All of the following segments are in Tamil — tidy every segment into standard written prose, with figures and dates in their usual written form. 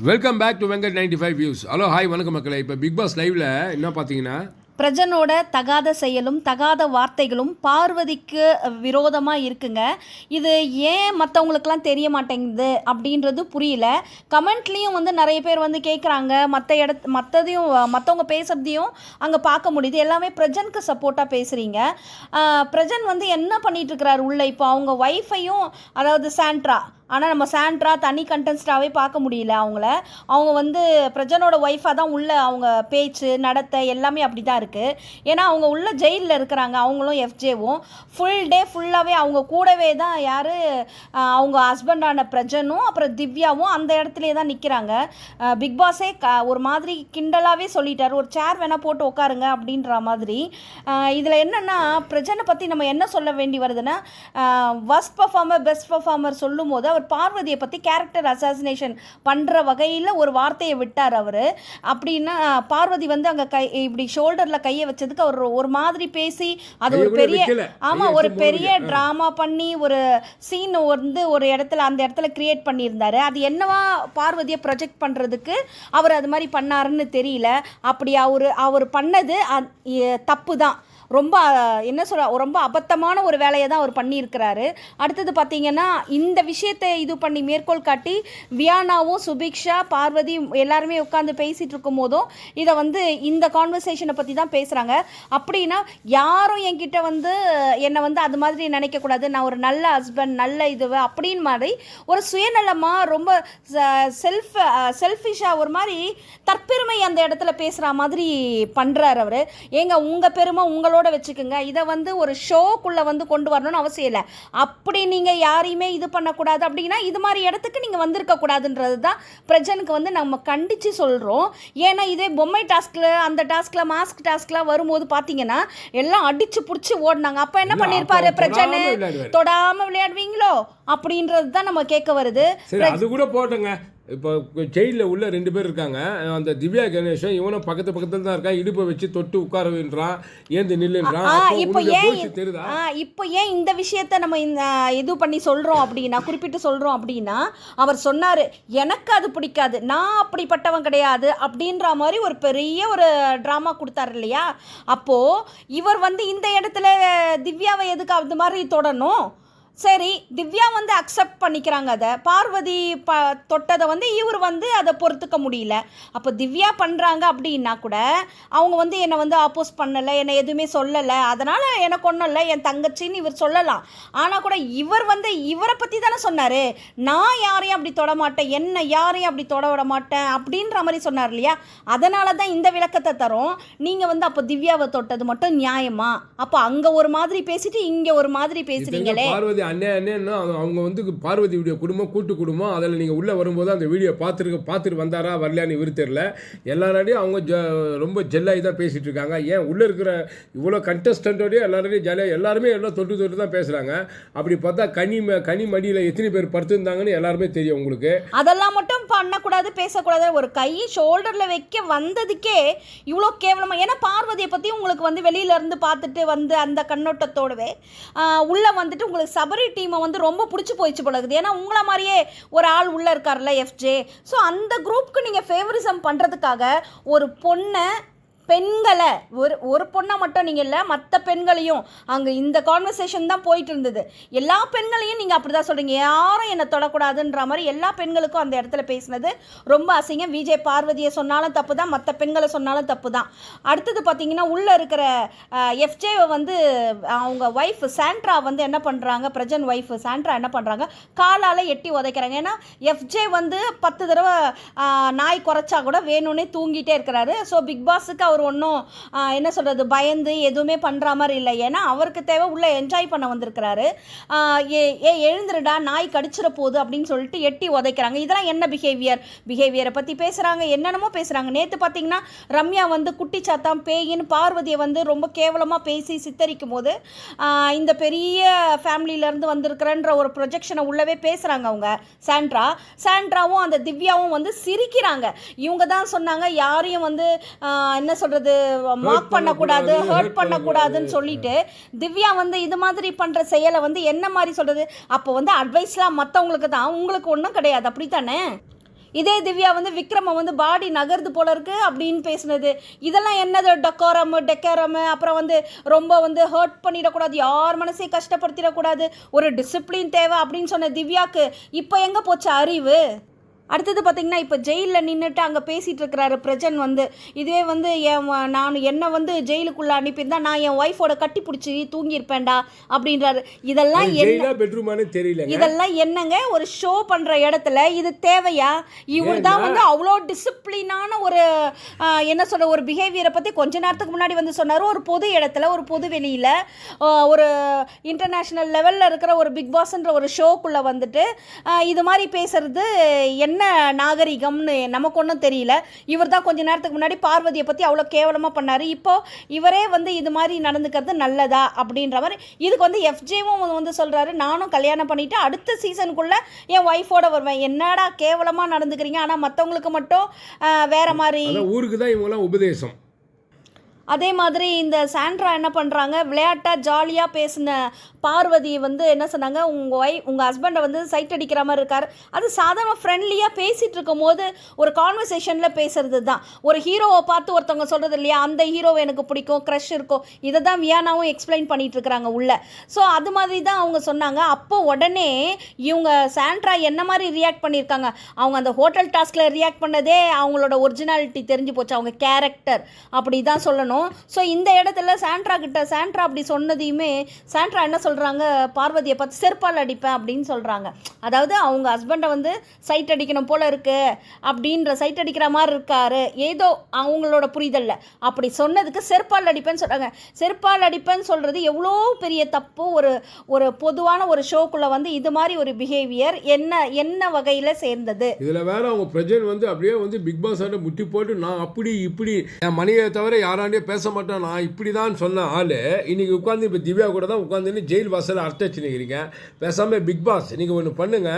Welcome back to Venkat 95 views. Hello hi வணக்கம் மக்களே. இப்போ பிக் பாஸ் லைவ்ல என்ன பார்த்தீங்கன்னா, பிரஜனோட தகாத செயலும் தகாத வார்த்தைகளும் பார்வதிக்கு விரோதமாக இருக்குங்க. இது ஏன் மற்றவங்களுக்கெல்லாம் தெரிய மாட்டேங்குது அப்படின்றது புரியல. கமெண்ட்லேயும் வந்து நிறைய பேர் வந்து கேட்குறாங்க. மற்றதையும் மற்றவங்க பேசுகிறதையும் அங்கே பார்க்க முடியுது. எல்லாமே பிரஜனுக்கு சப்போர்ட்டாக பேசுகிறீங்க. பிரஜன் வந்து என்ன பண்ணிகிட்ருக்கிறாரு உள்ள? இப்போ அவங்க ஒய்ஃபையும், அதாவது சாண்ட்ரா, ஆனால் நம்ம சாண்ட்ரா தனி கண்டென்ஸ்டாகவே பார்க்க முடியல அவங்க வந்து பிரஜனோட ஒய்ஃபாக தான் உள்ள அவங்க பேச்சு நடத்தை எல்லாமே அப்படி தான் இருக்குது. ஏன்னா அவங்க உள்ள ஜெயிலில் இருக்கிறாங்க. அவங்களும் எஃப்ஜேவும் ஃபுல்லாகவே அவங்க கூடவே தான் யார், அவங்க ஹஸ்பண்டான பிரஜனும் அப்புறம் திவ்யாவும் அந்த இடத்துலே தான் நிற்கிறாங்க. பிக் பாஸே ஒரு மாதிரி கிண்டலாகவே சொல்லிட்டார், ஒரு சேர் வேணால் போட்டு உட்காருங்க அப்படின்ற மாதிரி. இதில் என்னென்னா, பிரஜனை பற்றி நம்ம என்ன சொல்ல வேண்டி வருதுன்னா, வர்ஸ்ட் பர்ஃபார்மர் பெஸ்ட் பர்ஃபார்மர் சொல்லும் போது அவர் பார்வதியை பற்றி கேரக்டர் அசாசினேஷன் பண்ணுற வகையில் ஒரு வார்த்தையை விட்டார் அவர். அப்படின்னா பார்வதி வந்து அங்கே இப்படி ஷோல்டரில் கையை வச்சதுக்கு அவர் ஒரு மாதிரி பேசி அது ஒரு பெரிய ஒரு பெரிய ட்ராமா பண்ணி ஒரு சீன் வந்து ஒரு இடத்துல அந்த இடத்துல கிரியேட் பண்ணியிருந்தாரு. அது என்னவா பார்வதியை ப்ரொஜெக்ட் பண்ணுறதுக்கு அவர் அது மாதிரி பண்ணாருன்னு தெரியல. அப்படி அவர் பண்ணது தப்பு தான். ரொம்ப என்ன சொல்ற, ரொம்ப அபத்தமான ஒரு வேலையை தான் அவர் பண்ணியிருக்கிறாரு. அடுத்தது பார்த்தீங்கன்னா, இந்த விஷயத்தை இது பண்ணி மேற்கோள் காட்டி வியானாவும் சுபிக்ஷா பார்வதி எல்லாருமே உட்காந்து பேசிகிட்டு இருக்கும் போதும் இதை வந்து இந்த கான்வர்சேஷனை பற்றி தான் பேசுகிறாங்க. அப்படின்னா யாரும் என்கிட்ட வந்து என்னை வந்து அது மாதிரி நினைக்கக்கூடாது, நான் ஒரு நல்ல ஹஸ்பண்ட் நல்ல இதுவை அப்படின்னு மாதிரி ஒரு சுயநலமாக ரொம்ப செல்ஃபிஷாக ஒரு மாதிரி தற்பெருமை அந்த இடத்துல பேசுகிற மாதிரி பண்ணுறார் அவர். ஏங்க உங்கள் பெருமை உங்களோட வச்சுக்கோங்க, இதை வந்து ஒரு ஷோக்குள்ளே வந்து கொண்டு வரணும்னு அவசியம் இல்லை. அப்படி நீங்கள் யாரையுமே இது பண்ணக்கூடாது அப்படின்னா இது மாதிரி இடத்துக்கு நீங்கள் வந்திருக்கக்கூடாதுன்றது தான் பிரஜனுக்கு வந்து நம்ம கண்டித்து சொல்கிறோம். ஏன்னா இதே பொம்மை டாஸ்கில் அந்த டாஸ்கில் மாஸ்க் டாஸ்கில் வரும்போது பார்த்தீங்கன்னா எல்லாம் அடித்து பிடிச்சி ஓடினாங்க. அப்போ என்ன பண்ணியிருப்பாரு பிரஜனு? தொடாமல் விளையாடுவீங்களோ அப்படின்றது தான் நம்ம கேட்க வருது. அது கூட போட்டோங்க. இப்போ ஜெயிலில் உள்ள 2 பேர் இருக்காங்க. அந்த திவ்யா கணேசன் இவனும் பக்கத்தில் தான் இருக்கா. இடுப்பை வச்சு தொட்டு உட்காரன்றான், ஏந்து நில்லுன்றான். இப்போ ஏன் இந்த விஷயத்த நம்ம இது பண்ணி சொல்கிறோம் அப்படின்னா, குறிப்பிட்டு சொல்கிறோம் அப்படின்னா, அவர் சொன்னார் எனக்கு அது பிடிக்காது, நான் அப்படிப்பட்டவன் கிடையாது அப்படின்ற மாதிரி ஒரு பெரிய ஒரு ட்ராமா கொடுத்தாரு இல்லையா? அப்போது இவர் வந்து இந்த இடத்துல திவ்யாவை எதுக்கு அது மாதிரி தொடணும்? சரி, திவ்யா வந்து அக்செப்ட் பண்ணிக்கிறாங்க. அதை பார்வதி தொட்டதை வந்து இவர் வந்து அதை பொறுத்துக்க முடியல. அப்போ திவ்யா பண்ணுறாங்க அப்படின்னா கூட அவங்க வந்து என்னை வந்து ஆப்போஸ் பண்ணலை, என்னை எதுவுமே சொல்லலை, அதனால் எனக்கு ஒன்றும் இல்லை என் தங்கச்சின்னு இவர் சொல்லலாம். ஆனால் கூட இவர் வந்து இவரை பற்றி தானே சொன்னார், நான் யாரையும் அப்படி தொட மாட்டேன், என்னை யாரையும் அப்படி தொட விட மாட்டேன் அப்படின்ற மாதிரி சொன்னார் இல்லையா? அதனால தான் இந்த விளக்கத்தை தரோம். நீங்கள் வந்து அப்போ திவ்யாவை தொட்டது மட்டும் நியாயமா? அப்போ அங்கே ஒரு மாதிரி பேசிட்டு இங்கே ஒரு மாதிரி பேசுகிறீங்களே. அண்ணன் அவங்க வந்து பார்வதியுடைய குடும்பம் கூட்டு குடும்பம். அதில் நீங்கள் உள்ளே வரும்போது அந்த வீடியோ பார்த்துட்டு வந்தாரா வரலையான்னு இவர் தெரியல. எல்லாரையும் அவங்க ரொம்ப ஜெல்லாகி தான் பேசிகிட்டு இருக்காங்க. ஏன் உள்ளே இருக்கிற இவ்வளோ கண்டஸ்டண்ட்டோடய எல்லாரையும் ஜாலியாக எல்லாருமே எல்லாம் தொட்டு தான் பேசுகிறாங்க. அப்படி பார்த்தா கனி மடியில் எத்தனை பேர் படுத்துருந்தாங்கன்னு எல்லாருமே தெரியும் உங்களுக்கு. அதெல்லாம் மட்டும் பண்ணக்கூடாது, பேசக்கூடாது. ஒரு கை ஷோல்டரில் வைக்க வந்ததுக்கே இவ்வளோ கேவலமாக. ஏன்னா பார்வதியை பற்றி உங்களுக்கு வந்து வெளியிலேருந்து பார்த்துட்டு வந்து அந்த கண்ணோட்டத்தோடவே உள்ளே வந்துட்டு உங்களுக்கு சபரி டீமை வந்து ரொம்ப பிடிச்சி போயிடுச்சு போலகுது. ஏன்னா உங்களை மாதிரியே ஒரு ஆள் உள்ளே இருக்கார்ல எஃப்ஜே. ஸோ அந்த குரூப்புக்கு நீங்கள் ஃபேவரிசம் பண்ணுறதுக்காக ஒரு பெண்களை ஒரு பொண்ணை மட்டும் நீங்கள் இல்லை, மற்ற பெண்களையும் அங்கே இந்த கான்வர்சேஷன் தான் போயிட்டு இருந்தது. எல்லா பெண்களையும் நீங்கள் அப்படி தான் சொல்கிறீங்க, யாரும் என்னை தொடக்கூடாதுன்ற மாதிரி எல்லா பெண்களுக்கும் அந்த இடத்துல பேசினது ரொம்ப அசிங்கம். விஜய் பார்வதியை சொன்னாலும் தப்பு தான், மற்ற பெண்களை சொன்னாலும் தப்பு தான். அடுத்தது பார்த்தீங்கன்னா உள்ளே இருக்கிற எஃப்ஜேவை வந்து அவங்க ஒய்ஃப் சாண்ட்ரா வந்து என்ன பண்ணுறாங்க, பிரஜன் ஒய்ஃப் சாண்ட்ரா என்ன பண்ணுறாங்க, காலால் எட்டி உதைக்கிறாங்க. ஏன்னா எஃப்ஜே வந்து 10 தடவை நாய் குறைச்சா கூட வேணும்னே தூங்கிட்டே இருக்கிறாரு. ஸோ பிக் பாஸுக்கு அவர் ஒன்றும் என்ன சொல்கிறது பயந்து எதுவுமே பண்ணுற மாதிரி இல்லை. ஏன்னா அவருக்கு தேவை உள்ளே என்ஜாய் பண்ண வந்திருக்கிறாரு. எழுந்துருடா நாய் கடிச்சிட போகுது அப்படின்னு சொல்லிட்டு எட்டி உதைக்கிறாங்க. இதெல்லாம் என்ன பிஹேவியரை பற்றி பேசுகிறாங்க, என்னென்னமோ பேசுகிறாங்க. நேற்று பார்த்தீங்கன்னா ரம்யா வந்து குட்டி சாத்தான் பேயின்னு பார்வதியை வந்து ரொம்ப கேவலமாக பேசி சித்தரிக்கும் போது இந்த பெரிய ஃபேமிலியிலேருந்து வந்திருக்கிறன்ற ஒரு ப்ரொஜெக்ஷனை உள்ளவே பேசுகிறாங்க அவங்க சாண்ட்ராவும் அந்த திவ்யாவும் வந்து சிரிக்கிறாங்க. இவங்க தான் சொன்னாங்க யாரையும் வந்து என்ன சொல்கிறது மார்க் பண்ணக்கூடாது, ஹர்ட் பண்ணக்கூடாதுன்னு சொல்லிட்டு திவ்யா வந்து இது மாதிரி பண்ணுற செயலை வந்து என்ன மாதிரி சொல்கிறது? அப்போ வந்து அட்வைஸ்லாம் மற்றவங்களுக்கு தான், உங்களுக்கு ஒன்றும் கிடையாது, அப்படி தானே? இதே திவ்யா வந்து விக்ரம வந்து பாடி நகர்ந்து போல இருக்கு அப்படின்னு பேசுனது, இதெல்லாம் என்னது டெக்கரம், அப்புறம் வந்து ரொம்ப வந்து ஹர்ட் பண்ணிடக்கூடாது, யார் மனசையும் கஷ்டப்படுத்திடக்கூடாது, ஒரு டிசிப்ளின் தேவை அப்படின்னு சொன்ன திவ்யாவுக்கு இப்போ எங்கே போச்சு அறிவு? அடுத்தது பார்த்திங்கன்னா இப்போ ஜெயிலில் நின்றுட்டு அங்கே பேசிகிட்டு இருக்கிறாரு பிரஜன் வந்து, இதுவே வந்து நான் என்னை வந்து ஜெயிலுக்குள்ளே அனுப்பியிருந்தா நான் என் ஒய்ஃபோட கட்டி பிடிச்சி தூங்கியிருப்பேன்டா அப்படின்றாரு. இதெல்லாம் என்ன பெட்ரூமானே தெரியல, இதெல்லாம் என்னங்க ஒரு ஷோ பண்ணுற இடத்துல இது தேவையா? இவர் தான் வந்து அவ்வளோ டிசிப்ளினான ஒரு என்ன சொல்ற ஒரு பிஹேவியரை பற்றி கொஞ்ச நேரத்துக்கு முன்னாடி வந்து சொன்னார். ஒரு பொது இடத்துல ஒரு பொது வெளியில் ஒரு இன்டர்நேஷ்னல் லெவலில் இருக்கிற ஒரு பிக் பாஸ்ன்ற ஒரு ஷோக்குள்ளே வந்துட்டு இது மாதிரி பேசுறது என்ன நாகரிகம்னு நமக்கு ஒன்றும் தெரியல. இவர் தான் கொஞ்ச நேரத்துக்கு முன்னாடி பார்வதியை பற்றி அவ்வளோ கேவலமாக பண்ணார். இப்போ இவரே வந்து இது மாதிரி நடந்துக்கிறது நல்லதா அப்படின்ற மாதிரி இதுக்கு வந்து எஃப்ஜேவும் வந்து சொல்கிறாரு, நானும் கல்யாணம் பண்ணிவிட்டு அடுத்த சீசனுக்குள்ளே என் ஒய்ஃபோட வருவேன், என்னடா கேவலமாக நடந்துக்கிறீங்க, ஆனால் மற்றவங்களுக்கு மட்டும் வேற மாதிரி. ஊருக்கு தான் இவங்கெல்லாம் உபதேசம். அதே மாதிரி இந்த சாண்ட்ரா என்ன பண்ணுறாங்க, விளையாட்டாக ஜாலியாக பேசின பார்வதி வந்து என்ன சொன்னாங்க, உங்கள் ஹஸ்பண்டை வந்து சைட் அடிக்கிற மாதிரி இருக்கார். அது சாதாரண ஃப்ரெண்ட்லியாக பேசிகிட்டு இருக்கும் போது ஒரு கான்வர்சேஷனில் பேசுறது தான். ஒரு ஹீரோவை பார்த்து ஒருத்தவங்க சொல்கிறது இல்லையா, அந்த ஹீரோவை எனக்கு பிடிக்கும், க்ரஷ் இருக்கும், இதை தான் வியானாவும் எக்ஸ்பிளைன் பண்ணிகிட்டு இருக்கிறாங்க உள்ள. ஸோ அது மாதிரி தான் அவங்க சொன்னாங்க. அப்போ உடனே இவங்க சாண்ட்ரா என்ன மாதிரி ரியாக்ட் பண்ணியிருக்காங்க, அவங்க அந்த ஹோட்டல் டாஸ்கில் ரியாக்ட் பண்ணதே அவங்களோட ஒரிஜினாலிட்டி தெரிஞ்சு போச்சு, அவங்க கேரக்டர் அப்படி தான் சொல்லணும். ஸோ இந்த இடத்துல சாண்ட்ரா அப்படி சொன்னதையுமே சாண்ட்ரா என்ன சொல்கிறாங்க, பார்வதியை பார்த்து செருப்பால் அடிப்பேன் அப்படின்னு சொல்கிறாங்க. அதாவது அவங்க ஹஸ்பண்டை வந்து சைட் அடிக்கணும் போல இருக்கு அப்படின்ற, சைட் அடிக்கிற மாதிரி இருக்காரு ஏதோ அவங்களோட புரிதல்ல அப்படி சொன்னதுக்கு செருப்பால் அடிப்பேன்னு சொல்கிறாங்க. செருப்பால் அடிப்பேன்னு சொல்கிறது எவ்வளோ பெரிய தப்பு. ஒரு பொதுவான ஒரு ஷோக்குள்ளே வந்து இது மாதிரி ஒரு பிஹேவியர் என்ன வகையில் சேர்ந்தது? இதில் வேற அவங்க பிரஜன் வந்து அப்படியே வந்து பிக் பாஸ் ஆண்ட முட்டி போட்டு நான் அப்படி இப்படி என் மனைவியை தவிர யாராண்டே பேச மாட்டேன், நான் இப்படி தான் சொன்ன ஆள் இன்னைக்கு உட்காந்து இப்போ திவ்யா கூட தான் உட்காந்துன்னு ஜெயில் வாசலில் அர்த்தச்சு நிற்கிறீங்க. பேசாமல் பிக் பாஸ் நீங்கள் ஒன்று பண்ணுங்க,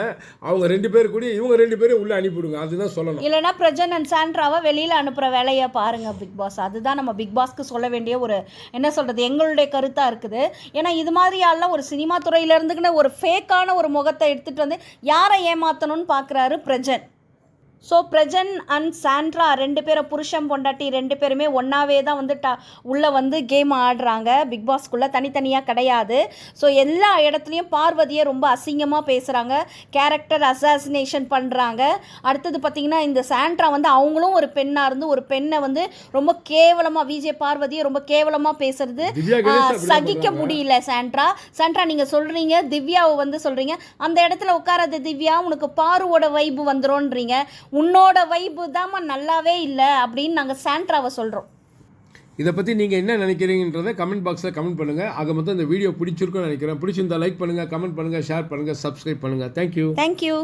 அவங்க 2 பேர் கூட இவங்க 2 பேரும் உள்ளே அனுப்பிவிடுங்க, அதுதான் சொல்லணும். இல்லைனா பிரஜன் அண்ட் சாண்ட்ராவை வெளியில் அனுப்புகிற வேலையை பாருங்கள் பிக் பாஸ். அதுதான் நம்ம பிக் பாஸ்க்கு சொல்ல வேண்டிய ஒரு என்ன சொல்கிறது எங்களுடைய கருத்தாக இருக்குது. ஏன்னா இது மாதிரி ஆள்லாம் ஒரு சினிமா துறையில் இருந்துக்கின்னு ஒரு ஃபேக்கான ஒரு முகத்தை எடுத்துகிட்டு வந்து யாரை ஏமாற்றணும்னு பார்க்குறாரு Prajan. So Prajan and Sandra 2 பேரும் புருஷன் பொண்டாட்டி 2 பேருமே ஒன்றாவே தான் வந்து உள்ளே வந்து கேம் ஆடுறாங்க பிக் பாஸ்க்குள்ளே, தனித்தனியாக கிடையாது. ஸோ எல்லா இடத்துலையும் பார்வதியை ரொம்ப அசிங்கமாக பேசுகிறாங்க, கேரக்டர் அசாசினேஷன் பண்ணுறாங்க. அடுத்தது பார்த்திங்கன்னா இந்த சாண்ட்ரா வந்து அவங்களும் ஒரு பெண்ணாக இருந்து ஒரு பெண்ணை வந்து ரொம்ப கேவலமாக பார்வதியை ரொம்ப கேவலமாக பேசுறது சகிக்க முடியல. சாண்ட்ரா நீங்கள் சொல்கிறீங்க, திவ்யாவை வந்து சொல்கிறீங்க, அந்த இடத்துல உட்காராத திவ்யா உனக்கு பாருவோட வைப்பு வந்துடும்ன்றீங்க, உன்னோட வைப்பு தான் நல்லாவே இல்லை அப்படின்னு நாங்கள் சாண்ட்ராவை சொல்கிறோம். இதை பற்றி நீங்கள் என்ன நினைக்கிறீங்கன்றதை கமெண்ட் பாக்ஸில் கமெண்ட் பண்ணுங்கள். ஆக மொத்தம் இந்த வீடியோ பிடிச்சிருக்குன்னு நினைக்கிறேன். பிடிச்சிருந்தா லைக் பண்ணுங்கள், கமெண்ட் பண்ணுங்கள், ஷேர் பண்ணுங்கள், சப்ஸ்கிரைப் பண்ணுங்கள். தேங்க்யூ.